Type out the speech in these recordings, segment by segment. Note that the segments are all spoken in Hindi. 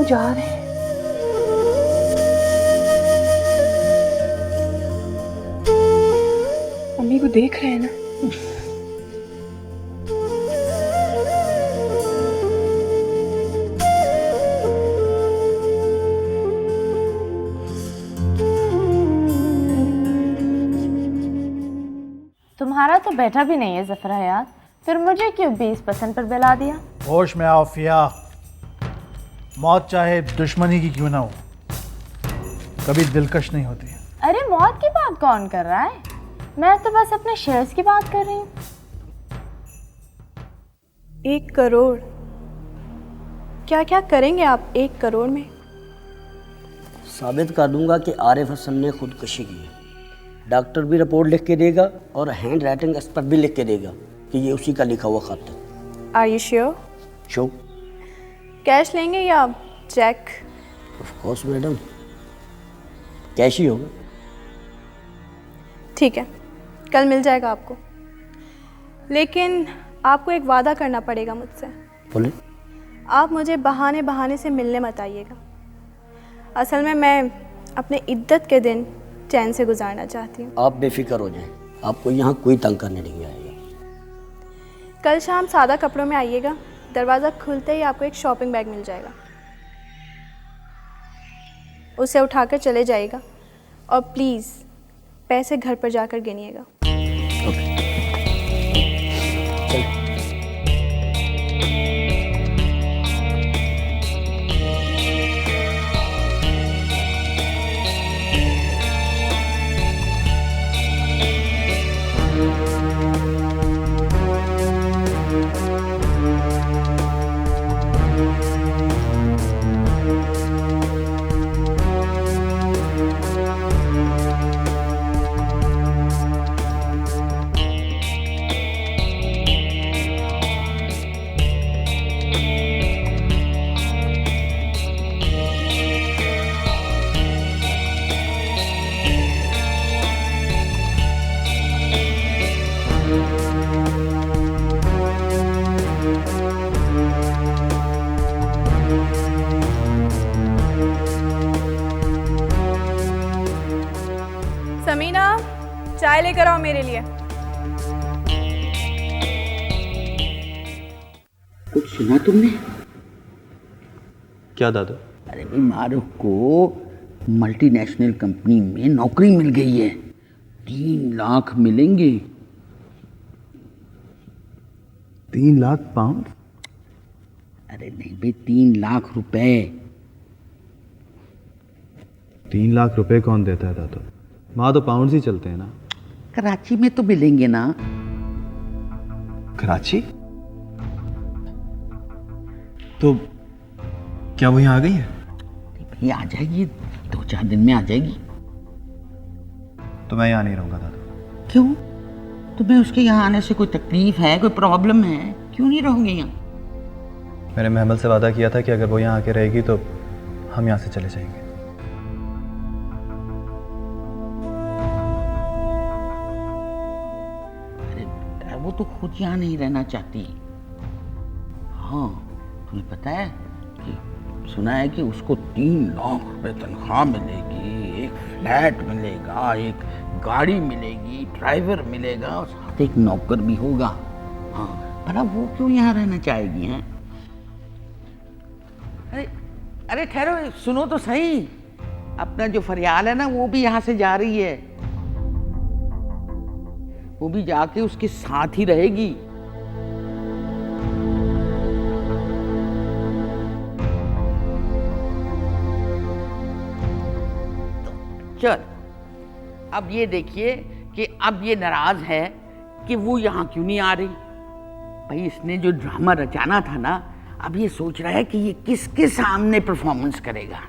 वो जा रहे हैं। मम्मी को देख रहे हैं ना। तुम्हारा तो बेटा भी नहीं है ज़फर हयात, फिर मुझे क्यों 20% पर बिला दिया? होश में आओ फिया, मौत चाहे दुश्मनी की क्यों ना हो कभी दिलकश नहीं होती। अरे मौत की बात कौन कर रहा है? मैं तो बस अपने शेयर्स की बात कर रही हूँ। 1 करोड़? क्या क्या करेंगे आप 1 करोड़ में? साबित कर दूंगा कि आरिफ हसन ने खुदकुशी की है। डॉक्टर भी रिपोर्ट लिख के देगा और हैंड राइटिंग एक्सपर्ट भी लिख के देगा कि ये उसी का लिखा हुआ खत है। Are you sure? Sure. Cash लेंगे या cheque? Of course madam, cash ही होगा। ठीक है, कल मिल जाएगा आपको, लेकिन आपको एक वादा करना पड़ेगा मुझसे। बोले। आप मुझे बहाने बहाने से मिलने मत आइएगा। असल में मैं अपने इद्दत के दिन चैन से गुजारना चाहती हूँ। आप बेफिक्र हो जाएं, आपको यहाँ कोई तंग करने नहीं आएगा। कल शाम सादा कपड़ों में आइएगा, दरवाज़ा खुलते ही आपको एक शॉपिंग बैग मिल जाएगा, उसे उठाकर चले जाइएगा और प्लीज़ पैसे घर पर जाकर गिनिएगा। ओके। समीना, चाय लेकर आओ मेरे लिए। कुछ सुना तुमने? क्या दादा? अरे भाई, मारूफ को मल्टीनेशनल कंपनी में नौकरी मिल गई है। 3 लाख मिलेंगे। 3 लाख पाउंड? अरे नहीं भाई, 3 लाख रुपए। 3 लाख रुपए कौन देता है दादा? वहाँ तो पाउंड्स ही चलते हैं ना। कराची में तो मिलेंगे ना। कराची? तो क्या वो यहाँ आ गई है? भाई आ जाएगी, 2-4 दिन में आ जाएगी। तो मैं यहाँ नहीं रहूँगा दादा। क्यों? तुम्हें उसके यहाँ आने से कोई तकलीफ है, कोई प्रॉब्लम है? क्यों नहीं रहोगे यहाँ? मैंने महमल से वादा किया था कि अगर वो यहाँ आके रहेगी तो हम यहाँ से चले जाएंगे। वो तो खुद यहाँ नहीं रहना चाहती। हाँ, तुम्हें पता है कि सुना है कि उसको 3 लाख रुपए तनख्वाह मिलेगी, एक फ्लैट मिलेगा, एक गाड़ी मिलेगी, ड्राइवर मिलेगा और साथ एक नौकर भी होगा। हाँ, भला वो क्यों यहाँ रहना चाहेगी? हैं? अरे अरे ठहरो, सुनो तो सही। अपना जो फरियाल है ना, वो भी यहाँ से जा रही है। वो भी जाके उसके साथ ही रहेगी। तो चल, अब ये देखिए कि अब ये नाराज है कि वो यहाँ क्यों नहीं आ रही। भाई, इसने जो ड्रामा रचाना था ना, अब ये सोच रहा है कि ये किसके सामने परफॉर्मेंस करेगा।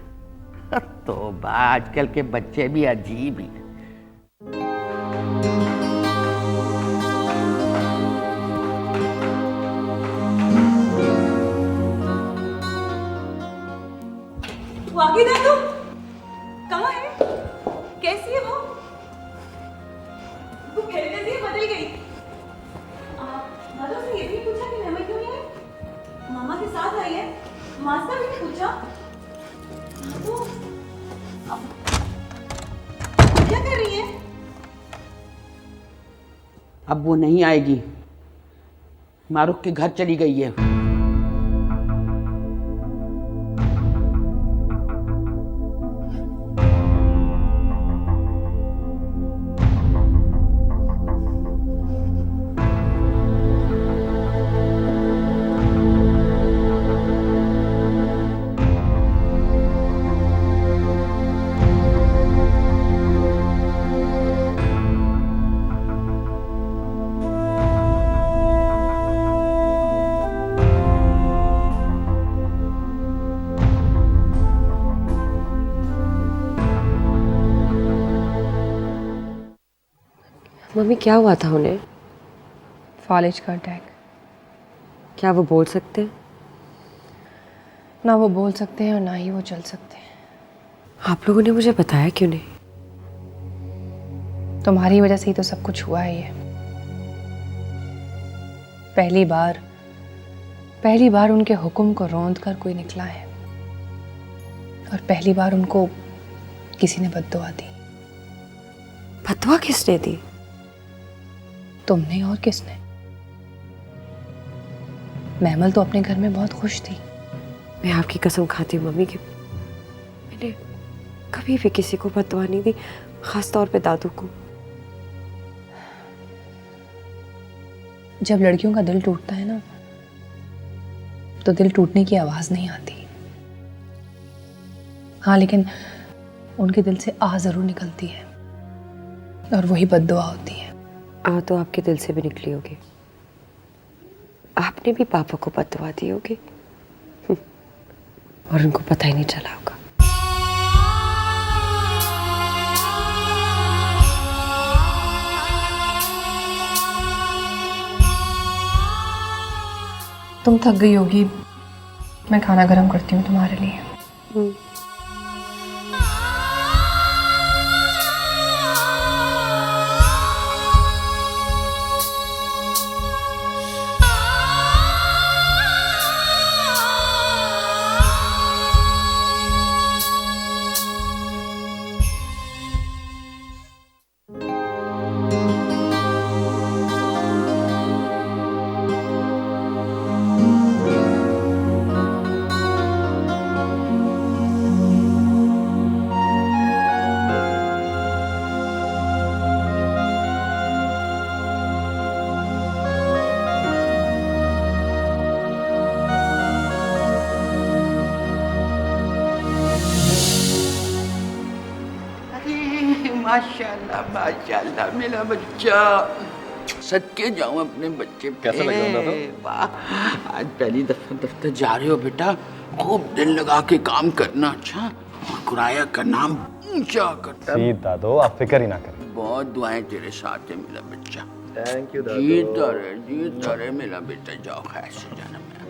तो आजकल के बच्चे भी अजीब ही। वाकिद है तुम? कहाँ है? कैसी है वो? तू फिर कैसी है? बदल गई। दादा से ये भी पूछा कि मैं क्यों नहीं आई? मामा के साथ आई है। मास्टर भी नहीं पूछा? क्या कर रही है? अब वो नहीं आएगी, मारूख के घर चली गई है। मम्मी क्या हुआ था उन्हें? फालिज का अटैक। क्या वो बोल सकते हैं? ना वो बोल सकते हैं और ना ही वो चल सकते हैं। आप लोगों ने मुझे बताया क्यों नहीं? तुम्हारी वजह से ही तो सब कुछ हुआ है ये। पहली बार उनके हुक्म को रौंद कर कोई निकला है, और पहली बार उनको किसी ने बद्दुआ दी। बद्दुआ किसने दी? तुमने, और किसने? महमल तो अपने घर में बहुत खुश थी। मैं आपकी कसम खाती हूँ मम्मी कि मैंने कभी भी किसी को बद्दुआ नहीं दी, खास तौर पे दादू को। जब लड़कियों का दिल टूटता है ना, तो दिल टूटने की आवाज नहीं आती। हाँ, लेकिन उनके दिल से आ जरूर निकलती है, और वही बद्दुआ होती है। आ तो आपके दिल से भी निकली होगी। आपने भी पापा को बद्दुआ दी होगी और उनको पता ही नहीं चला होगा। तुम थक गई होगी, मैं खाना गरम करती हूँ तुम्हारे लिए। माशाल्लाह माशाल्लाह मेरा बच्चा। सदके जाऊं अपने बच्चे पे। कैसा लग रहा है वाह, आज पहली दफा दफ्तर जा रहे हो बेटा, खूब दिल लगा के काम करना। अच्छा, और कुराया का नाम ऊंचा करता। दादो, आप फिक्र ही ना करें। बहुत दुआएं तेरे साथ है मेरा बच्चा। थैंक यू जीता रहे मेरा बेटा। जाओ खैर से जाना। मेरा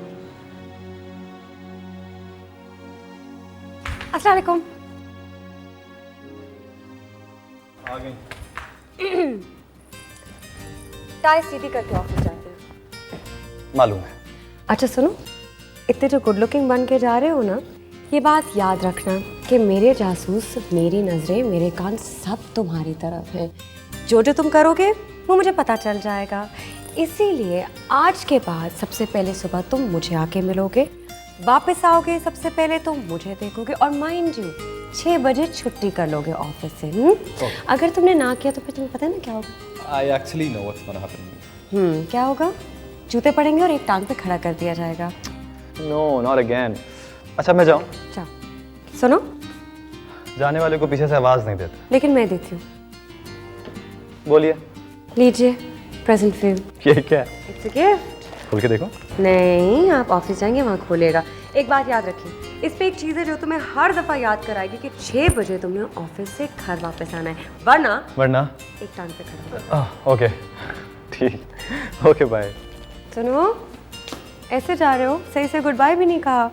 अस्सलाम वालेकुम। आ गई। टाई सीधी करके ऑफिस जाते हैं। मालूम है। अच्छा सुनो, इतने जो गुड लुकिंग बन के जा रहे हो ना, ये बात याद रखना कि मेरे जासूस, मेरी नज़रें, मेरे कान सब तुम्हारी तरफ हैं। जो जो तुम करोगे वो मुझे पता चल जाएगा। इसीलिए आज के बाद सबसे पहले सुबह तुम मुझे आके मिलोगे, वापस आओगे सबसे पहले तुम मुझे देखोगे, और माइंड यू 6 बजे छुट्टी कर लोगे ऑफिस से। अगर तुमने ना किया तो फिर तुम्हें पता है ना क्या होगा? I actually know what's gonna happen. क्या होगा? जूते पड़ेंगे और एक टांग पे खड़ा कर दिया जाएगा। No, not again. अच्छा मैं जाऊँ? जाओ। सुनो, जाने वाले को पीछे से आवाज नहीं देता। लेकिन मैं देती हूँ। बोलिए। लीजिए प्रेजेंट फॉर यू। ये क्या है? It's a gift. खोल के देखो। नहीं, आप ऑफिस जाएंगे वहाँ खोलेगा। एक बात याद रखिए, इस पे एक चीज़ है जो तुम्हें हर दफ़ा याद कराएगी कि 6 बजे तुमने ऑफिस से घर वापस आना है, वरना एक टांग पे खड़ा हो। ओके ठीक। Okay bye. सुनो, ऐसे जा रहे हो, सही से गुड बाय भी नहीं कहा।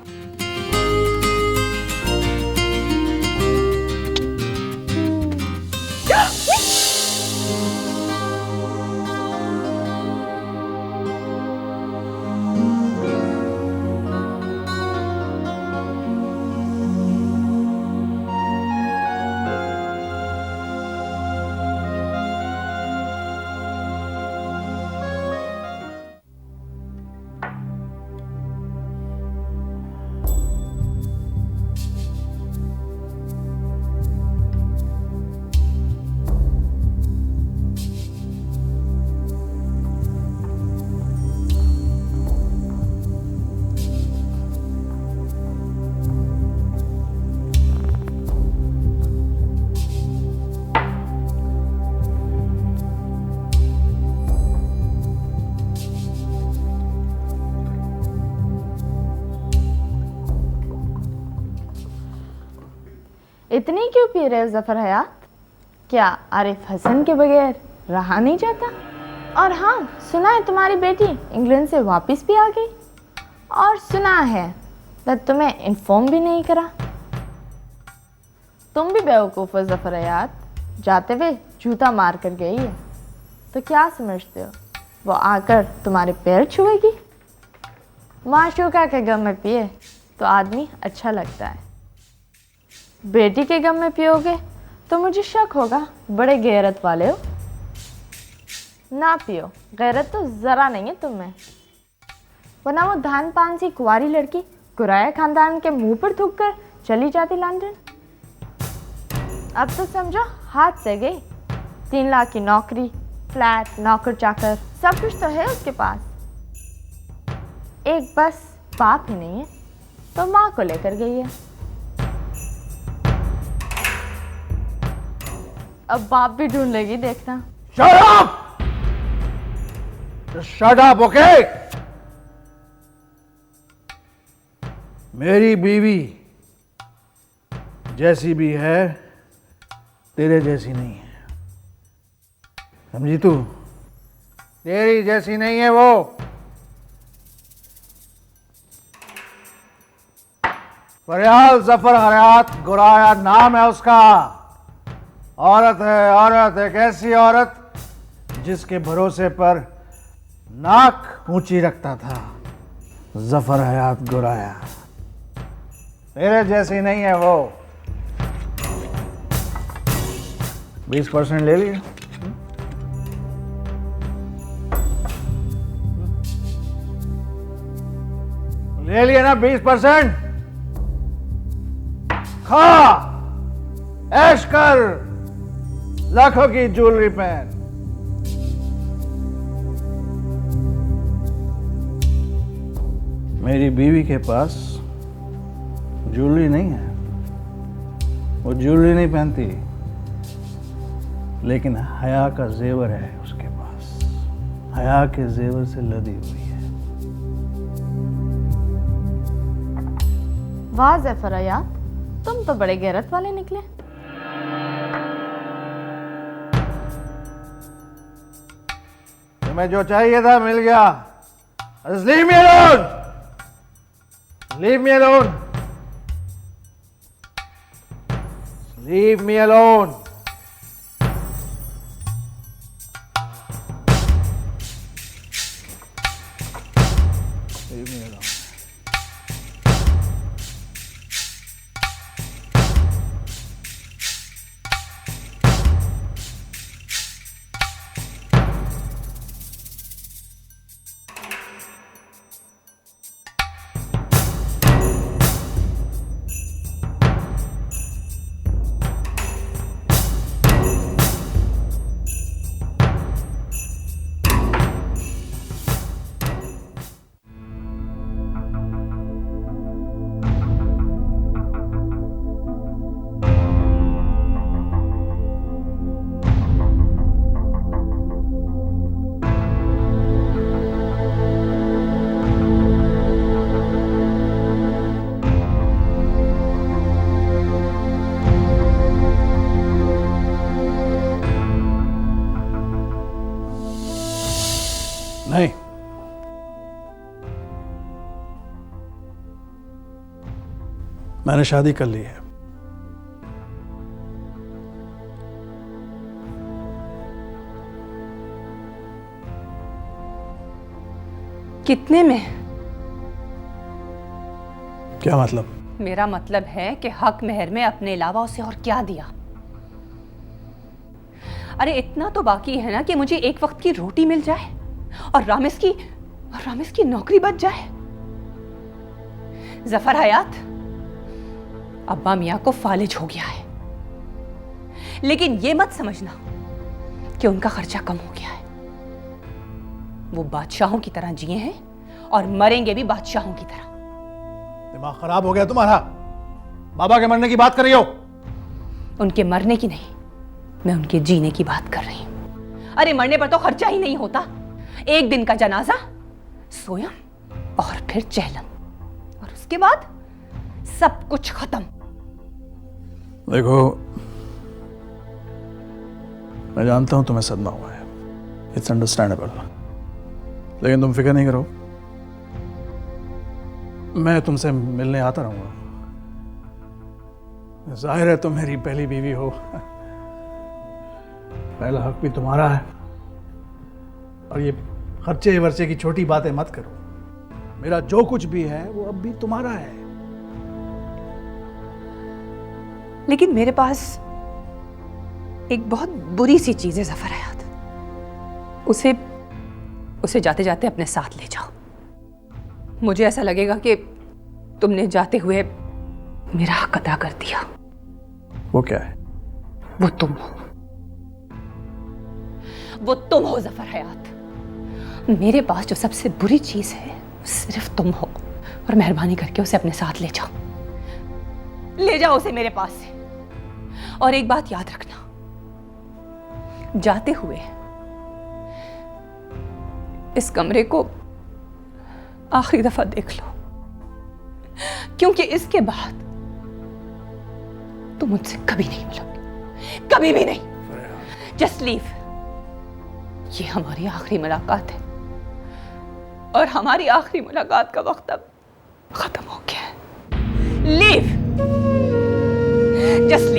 इतनी क्यों पी रहे हो जफर हयात? क्या आरिफ हसन के बगैर रहा नहीं जाता? और हाँ, सुना है तुम्हारी बेटी इंग्लैंड से वापस भी आ गई, और सुना है कि तुम्हें इन्फॉर्म भी नहीं करा। तुम भी बेवकूफ़ हो जफर हयात, जाते हुए जूता मार कर गई है, तो क्या समझते हो वो आकर तुम्हारे पैर छुएगी? माशूका के गम में पिए तो आदमी अच्छा लगता है, बेटी के गम में पियोगे तो मुझे शक होगा बड़े गैरत वाले हो। ना पियो, गैरत तो ज़रा नहीं है तुम में, वरना वो धान पान सी कुंवारी लड़की कुराया खानदान के मुंह पर थूक कर चली जाती लंदन। अब तो समझो हाथ से गई। 3 लाख की नौकरी, फ्लैट, नौकर चाकर, सब कुछ तो है उसके पास। एक बस बाप ही नहीं है तो माँ को लेकर गई है। अब बाप भी ढूंढ लेगी, देखना। Shut up! Just shut up, okay? मेरी बीवी जैसी भी है तेरे जैसी नहीं है, समझी तू? तेरी जैसी नहीं है वो। फरियाल जफर हयात गुराया नाम है उसका। औरत है, औरत एक ऐसी औरत जिसके भरोसे पर नाक ऊंची रखता था जफर हयात गुराया। तेरे जैसी नहीं है वो। 20% ले लिया। ले लिया ना 20%। खा, ऐश कर, लाखों की ज्वेलरी पहन। मेरी बीवी के पास ज्वेलरी नहीं है, वो ज्वेलरी नहीं पहनती, लेकिन हया का जेवर है उसके पास। हया के जेवर से लदी हुई है। वाह जफर हयात, तुम तो बड़े गैरत वाले निकले। तुम्हें जो चाहिए था मिल गया। Just leave me alone! Leave me alone! Leave me alone! Leave me alone. नहीं, मैंने शादी कर ली है। कितने में? क्या मतलब? मेरा मतलब है कि हक मेहर में अपने अलावा उसे और क्या दिया? अरे इतना तो बाकी है ना कि मुझे एक वक्त की रोटी मिल जाए और रामिस की नौकरी बच जाए। जफर हयात, अब्बा मियाँ को फालिज हो गया है, लेकिन ये मत समझना कि उनका खर्चा कम हो गया है। वो बादशाहों की तरह जिए हैं और मरेंगे भी बादशाहों की तरह। दिमाग खराब हो गया तुम्हारा? बाबा के मरने की बात कर रही हो? उनके मरने की नहीं, मैं उनके जीने की बात कर रही हूं। अरे मरने पर तो खर्चा ही नहीं होता। एक दिन का जनाजा, सोयम और फिर चहलम, और उसके बाद सब कुछ खत्म। देखो, मैं जानता हूं तुम्हें सदमा हुआ है, इट्स अंडरस्टैंडेबल, लेकिन तुम फिक्र नहीं करो, मैं तुमसे मिलने आता रहूंगा। जाहिर है तुम मेरी पहली बीवी हो, पहला हक भी तुम्हारा है, और ये खर्चे वर्चे की छोटी बातें मत करो। मेरा जो कुछ भी है वो अब भी तुम्हारा है। लेकिन मेरे पास एक बहुत बुरी सी चीज है जफर हयात, उसे जाते जाते अपने साथ ले जाओ। मुझे ऐसा लगेगा कि तुमने जाते हुए मेरा हक अदा कर दिया। वो क्या है? वो तुम हो, वो तुम हो जफर हयात। मेरे पास जो सबसे बुरी चीज है सिर्फ तुम हो, और मेहरबानी करके उसे अपने साथ ले जाओ, ले जाओ उसे मेरे पास से। और एक बात याद रखना, जाते हुए इस कमरे को आखिरी दफा देख लो, क्योंकि इसके बाद तुम मुझसे कभी नहीं मिलोगे, कभी भी नहीं। Just leave. ये हमारी आखिरी मुलाकात है, और हमारी आखिरी मुलाकात का वक्त अब खत्म हो गया है। Leave, just